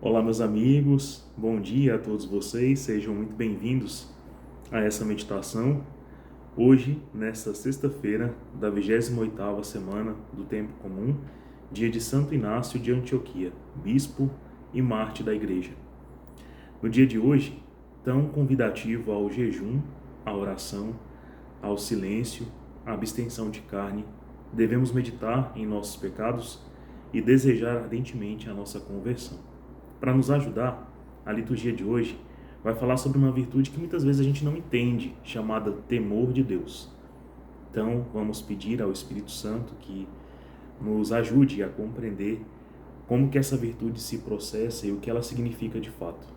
Olá, meus amigos, bom dia a todos vocês, sejam muito bem-vindos a essa meditação. Hoje, nesta sexta-feira da 28ª semana do Tempo Comum, dia de Santo Inácio de Antioquia, bispo e mártir da Igreja. No dia de hoje, tão convidativo ao jejum, à oração, ao silêncio, à abstenção de carne, devemos meditar em nossos pecados e desejar ardentemente a nossa conversão. Para nos ajudar, a liturgia de hoje vai falar sobre uma virtude que muitas vezes a gente não entende, chamada temor de Deus. Então, vamos pedir ao Espírito Santo que nos ajude a compreender como que essa virtude se processa e o que ela significa de fato.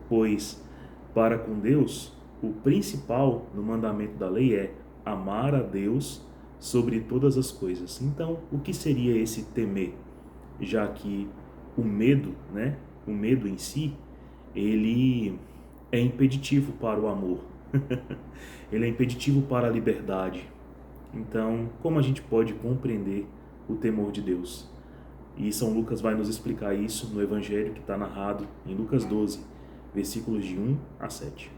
Pois, para com Deus, o principal no mandamento da lei é amar a Deus sobre todas as coisas. Então, o que seria esse temer? Já que o medo, o medo em si, ele é impeditivo para o amor. Ele é impeditivo para a liberdade. Então, como a gente pode compreender o temor de Deus? E São Lucas vai nos explicar isso no Evangelho que está narrado em Lucas 12, versículos de 1 a 7.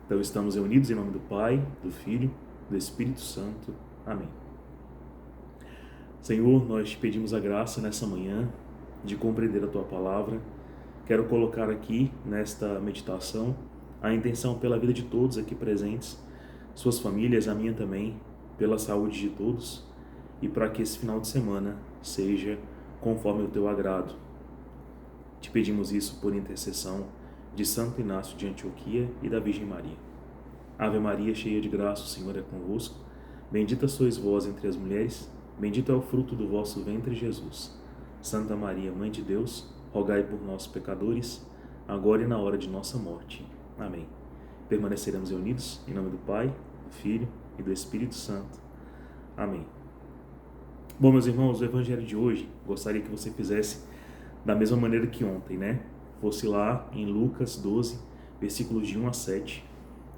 Então, estamos reunidos em nome do Pai, do Filho, do Espírito Santo. Amém. Senhor, nós te pedimos a graça nessa manhã de compreender a Tua Palavra. Quero colocar aqui, nesta meditação, a intenção pela vida de todos aqui presentes, suas famílias, a minha também, pela saúde de todos, e para que esse final de semana seja conforme o Teu agrado. Te pedimos isso por intercessão de Santo Inácio de Antioquia e da Virgem Maria. Ave Maria, cheia de graça, o Senhor é convosco. Bendita sois vós entre as mulheres, bendito é o fruto do vosso ventre, Jesus. Santa Maria, Mãe de Deus, rogai por nós, pecadores, agora e na hora de nossa morte. Amém. Permaneceremos reunidos em nome do Pai, do Filho e do Espírito Santo. Amém. Bom, meus irmãos, o Evangelho de hoje, gostaria que você fizesse da mesma maneira que ontem, Fosse lá em Lucas 12, versículos de 1 a 7,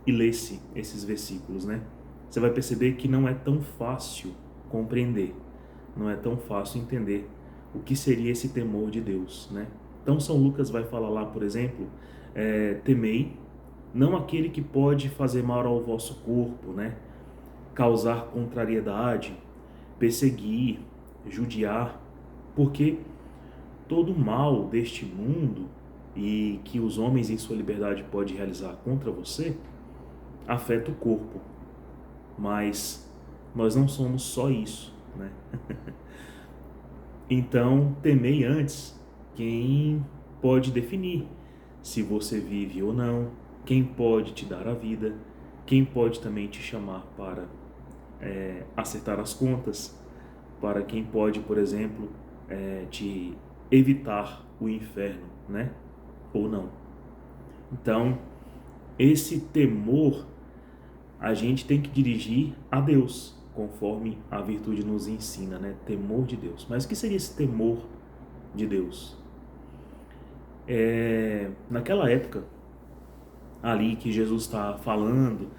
e lesse esses versículos, Você vai perceber que não é tão fácil compreender, não é tão fácil entender o que seria esse temor de Deus, Então São Lucas vai falar lá, por exemplo, temei, não aquele que pode fazer mal ao vosso corpo, causar contrariedade, perseguir, judiar, porque todo mal deste mundo e que os homens em sua liberdade podem realizar contra você, afeta o corpo, mas nós não somos só isso, Então, temei antes quem pode definir se você vive ou não, quem pode te dar a vida, quem pode também te chamar para acertar as contas, para quem pode, por exemplo, te evitar o inferno, ou não. Então, esse temor a gente tem que dirigir a Deus, conforme a virtude nos ensina, Temor de Deus. Mas o que seria esse temor de Deus? Naquela época, ali que Jesus está falando,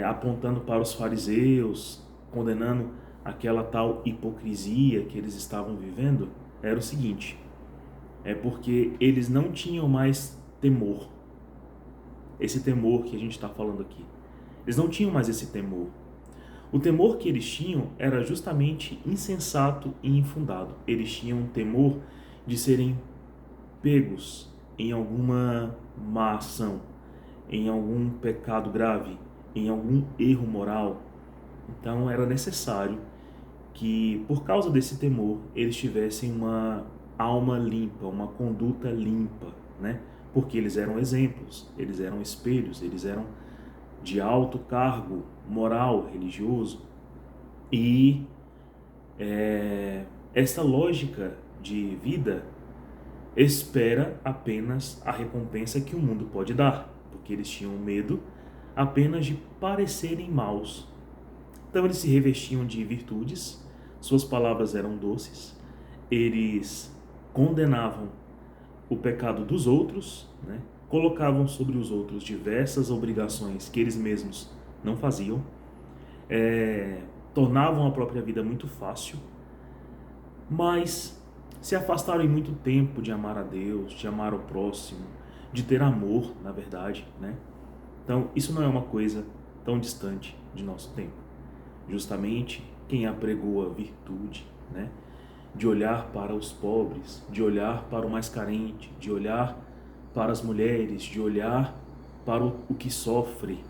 apontando para os fariseus, condenando aquela tal hipocrisia que eles estavam vivendo, era o seguinte: é porque eles não tinham mais temor. Esse temor que a gente está falando aqui. Eles não tinham mais esse temor. O temor que eles tinham era justamente insensato e infundado. Eles tinham um temor de serem pegos em alguma má ação, em algum pecado grave, em algum erro moral. Então era necessário que, por causa desse temor, eles tivessem uma alma limpa, uma conduta limpa, Porque eles eram exemplos, eles eram espelhos, eles eram de alto cargo moral, religioso. E essa lógica de vida espera apenas a recompensa que o mundo pode dar, porque eles tinham medo apenas de parecerem maus. Então eles se revestiam de virtudes, suas palavras eram doces, eles condenavam o pecado dos outros, colocavam sobre os outros diversas obrigações que eles mesmos não faziam, tornavam a própria vida muito fácil, mas se afastaram em muito tempo de amar a Deus, de amar o próximo, de ter amor, na verdade, né? Então, isso não é uma coisa tão distante de nosso tempo. Justamente quem apregou a virtude, né? De olhar para os pobres, de olhar para o mais carente, de olhar para as mulheres, de olhar para o que sofre.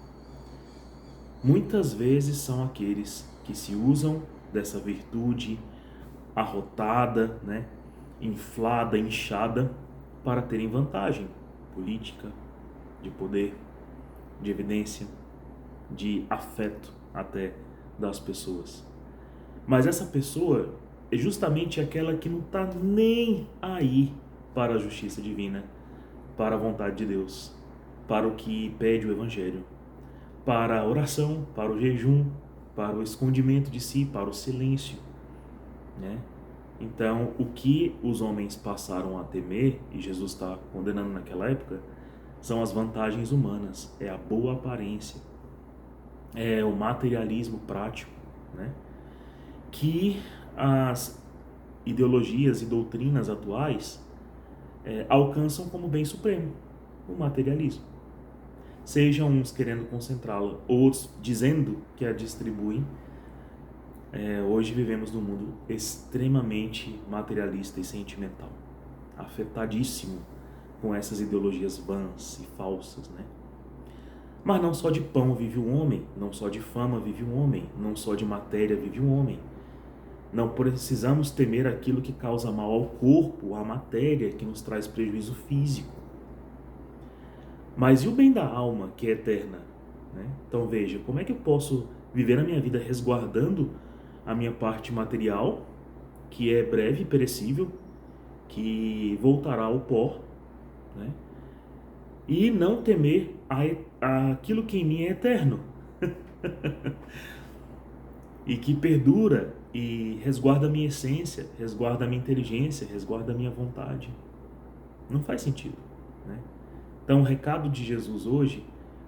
Muitas vezes são aqueles que se usam dessa virtude arrotada, né? Inflada, inchada, para terem vantagem política, de poder, de evidência, de afeto até das pessoas. Mas essa pessoa é justamente aquela que não está nem aí para a justiça divina, para a vontade de Deus, para o que pede o Evangelho, para a oração, para o jejum, para o escondimento de si, para o silêncio, né? Então, o que os homens passaram a temer, e Jesus está condenando naquela época, são as vantagens humanas, é a boa aparência, é o materialismo prático, né? Que as ideologias e doutrinas atuais alcançam como bem supremo, o materialismo. Sejam uns querendo concentrá-la, outros dizendo que a distribuem. Hoje vivemos num mundo extremamente materialista e sentimental, afetadíssimo com essas ideologias vãs e falsas, né? Mas não só de pão vive o homem, não só de fama vive o homem, não só de matéria vive o homem. Não precisamos temer aquilo que causa mal ao corpo, à matéria, que nos traz prejuízo físico. Mas e o bem da alma, que é eterna, né? Então veja, como é que eu posso viver a minha vida resguardando a minha parte material, que é breve e perecível, que voltará ao pó, né? E não temer aquilo que em mim é eterno e que perdura e resguarda a minha essência, resguarda a minha inteligência, resguarda a minha vontade. Não faz sentido, né? Então o recado de Jesus hoje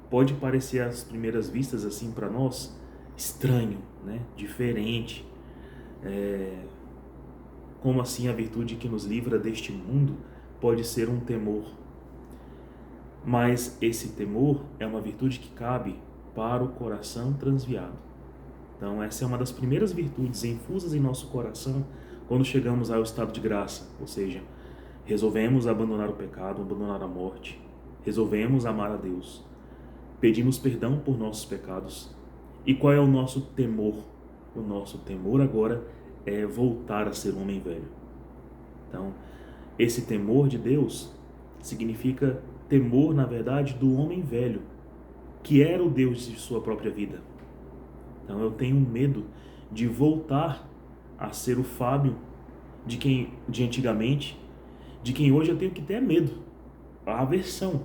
pode parecer às primeiras vistas assim para nós estranho, né? Diferente. Como assim a virtude que nos livra deste mundo pode ser um temor? Mas esse temor é uma virtude que cabe para o coração transviado. Então essa é uma das primeiras virtudes infusas em nosso coração quando chegamos ao estado de graça, ou seja, resolvemos abandonar o pecado, abandonar a morte, resolvemos amar a Deus, pedimos perdão por nossos pecados. E qual é o nosso temor? O nosso temor agora é voltar a ser um homem velho. Então, esse temor de Deus significa temor, na verdade, do homem velho, que era o Deus de sua própria vida. Então, eu tenho medo de voltar a ser o Fábio de antigamente, de quem hoje eu tenho que ter medo, a aversão,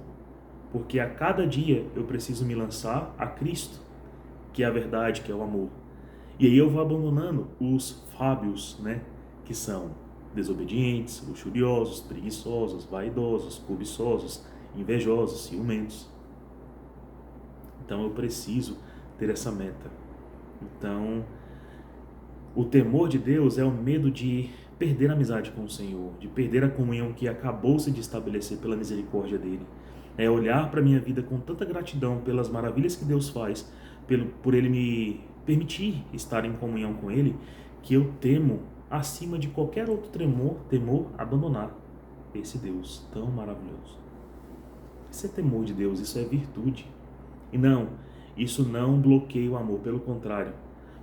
porque a cada dia eu preciso me lançar a Cristo, que é a verdade, que é o amor. E aí eu vou abandonando os Fábios, né, que são desobedientes, luxuriosos, preguiçosos, vaidosos, cobiçosos, invejosos, ciumentos. Então eu preciso ter essa meta. Então, o temor de Deus é o medo de perder a amizade com o Senhor, de perder a comunhão que acabou-se de estabelecer pela misericórdia dele. É olhar para a minha vida com tanta gratidão pelas maravilhas que Deus faz, por ele me permitir estar em comunhão com ele, que eu temo, acima de qualquer outro temor, abandonar esse Deus tão maravilhoso. Isso é temor de Deus, isso é virtude. E não, isso não bloqueia o amor, pelo contrário,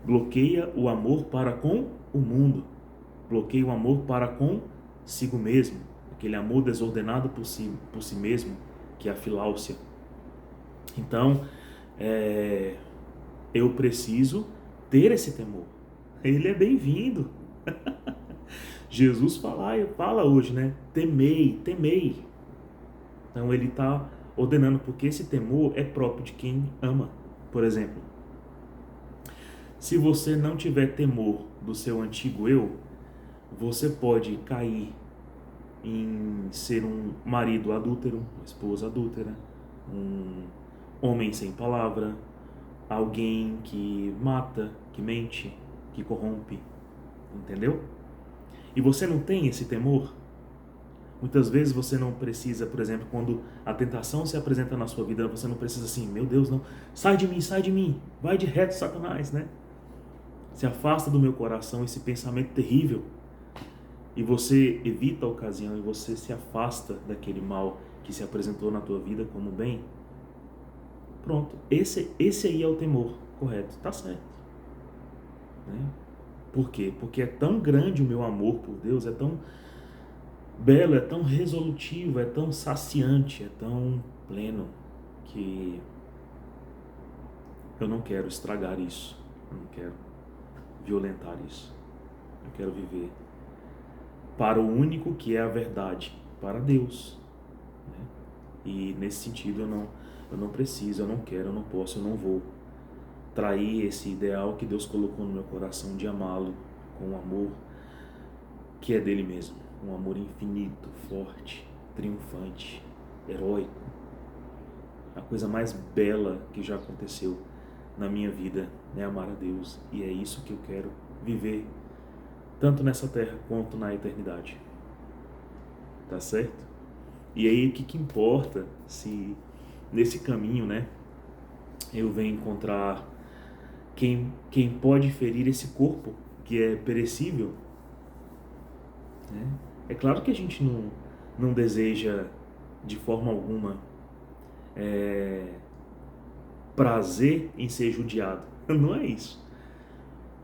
bloqueia o amor para com o mundo, bloqueia o amor para consigo mesmo, aquele amor desordenado por si mesmo, que é a filáusia. Então, eu preciso ter esse temor. Ele é bem-vindo. Jesus fala hoje, né? Temei, temei. Então ele está ordenando, porque esse temor é próprio de quem ama. Por exemplo, se você não tiver temor do seu antigo eu, você pode cair em ser um marido adúltero, uma esposa adúltera, um homem sem palavra, alguém que mata, que mente, que corrompe, entendeu? E você não tem esse temor? Muitas vezes você não precisa, por exemplo, quando a tentação se apresenta na sua vida, você não precisa assim, meu Deus, não, sai de mim, vai de reto, Satanás, né? Se afasta do meu coração esse pensamento terrível. E você evita a ocasião e você se afasta daquele mal que se apresentou na tua vida como bem. Pronto, esse aí é o temor correto, tá certo, né? Por quê? Porque é tão grande o meu amor por Deus, é tão belo, é tão resolutivo, é tão saciante, é tão pleno, que eu não quero estragar isso, eu não quero violentar isso. Eu quero viver para o único que é a verdade, para Deus, né? E nesse sentido eu não preciso, eu não quero, eu não posso, eu não vou trair esse ideal que Deus colocou no meu coração de amá-lo com um amor que é dele mesmo, um amor infinito, forte, triunfante, heróico. A coisa mais bela que já aconteceu na minha vida é amar a Deus, e é isso que eu quero viver, tanto nessa terra quanto na eternidade. Tá certo? E aí o que importa se nesse caminho, né, eu venho encontrar quem pode ferir esse corpo que é perecível, né? É claro que a gente não deseja de forma alguma prazer em ser judiado. Não é isso.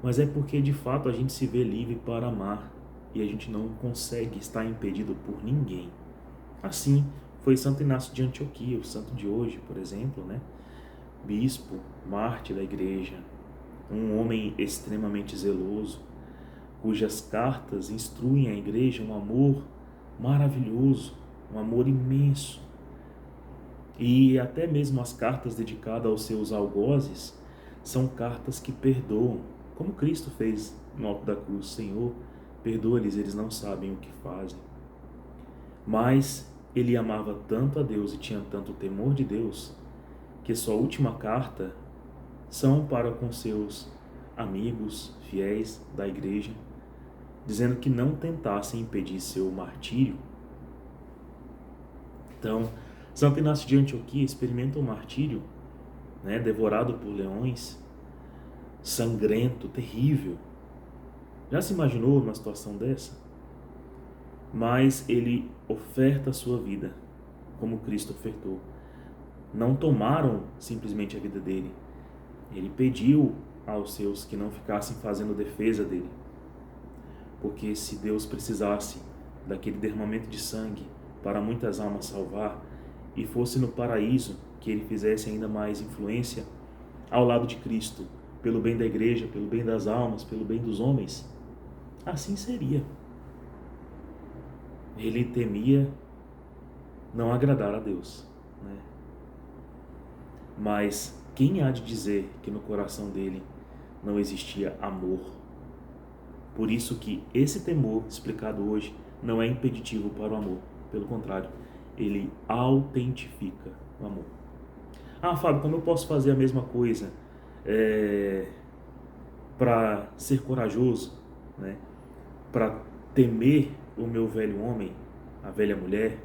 Mas é porque de fato a gente se vê livre para amar e a gente não consegue estar impedido por ninguém. Assim foi Santo Inácio de Antioquia, o santo de hoje, por exemplo, né? Bispo, mártir da igreja, um homem extremamente zeloso, cujas cartas instruem a igreja um amor maravilhoso, um amor imenso. E até mesmo as cartas dedicadas aos seus algozes são cartas que perdoam, como Cristo fez no alto da cruz. Senhor, perdoa-lhes, eles não sabem o que fazem. Mas ele amava tanto a Deus e tinha tanto temor de Deus, que sua última carta são para com seus amigos fiéis da igreja, dizendo que não tentassem impedir seu martírio. Então, Santo Inácio de Antioquia experimenta o martírio, né, devorado por leões, sangrento, terrível. Já se imaginou numa situação dessa? Mas ele oferta a sua vida, como Cristo ofertou. Não tomaram simplesmente a vida dele. Ele pediu aos seus que não ficassem fazendo defesa dele. Porque se Deus precisasse daquele derramamento de sangue para muitas almas salvar, e fosse no paraíso que ele fizesse ainda mais influência ao lado de Cristo, pelo bem da igreja, pelo bem das almas, pelo bem dos homens, assim seria. Ele temia não agradar a Deus, né? Mas quem há de dizer que no coração dele não existia amor? Por isso que esse temor explicado hoje não é impeditivo para o amor. Pelo contrário, ele autentifica o amor. Ah, Fábio, como eu posso fazer a mesma coisa para ser corajoso, né? Para temer o meu velho homem, a velha mulher?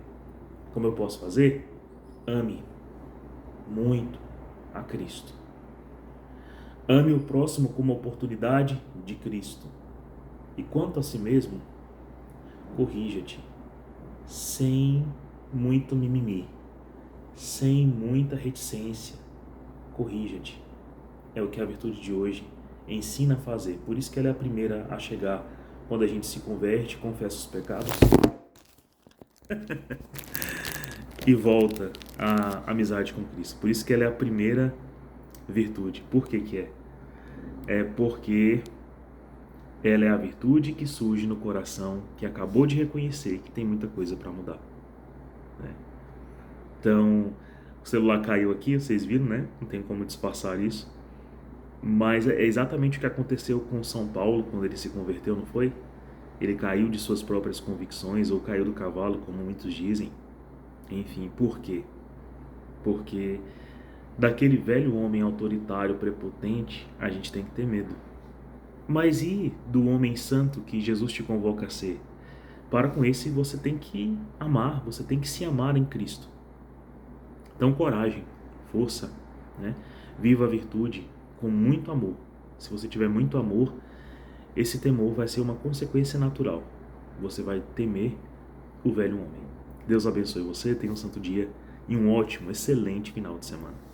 Como eu posso fazer? Ame muito a Cristo. Ame o próximo como oportunidade de Cristo. E quanto a si mesmo, corrija-te, sem muito mimimi, sem muita reticência. Corrija-te. É o que a virtude de hoje ensina a fazer. Por isso que ela é a primeira a chegar quando a gente se converte, confessa os pecados e volta à amizade com Cristo. Por isso que ela é a primeira virtude. Por que que é? É porque ela é a virtude que surge no coração que acabou de reconhecer que tem muita coisa para mudar, né? Então, o celular caiu aqui, vocês viram, né? Não tem como disfarçar isso. Mas é exatamente o que aconteceu com São Paulo quando ele se converteu, não foi? Ele caiu de suas próprias convicções ou caiu do cavalo, como muitos dizem. Enfim, por quê? Porque daquele velho homem autoritário, prepotente, a gente tem que ter medo. Mas e do homem santo que Jesus te convoca a ser? Para com esse você tem que amar, você tem que se amar em Cristo. Então coragem, força, né? Viva a virtude com muito amor. Se você tiver muito amor, esse temor vai ser uma consequência natural. Você vai temer o velho homem. Deus abençoe você, tenha um santo dia e um ótimo, excelente final de semana.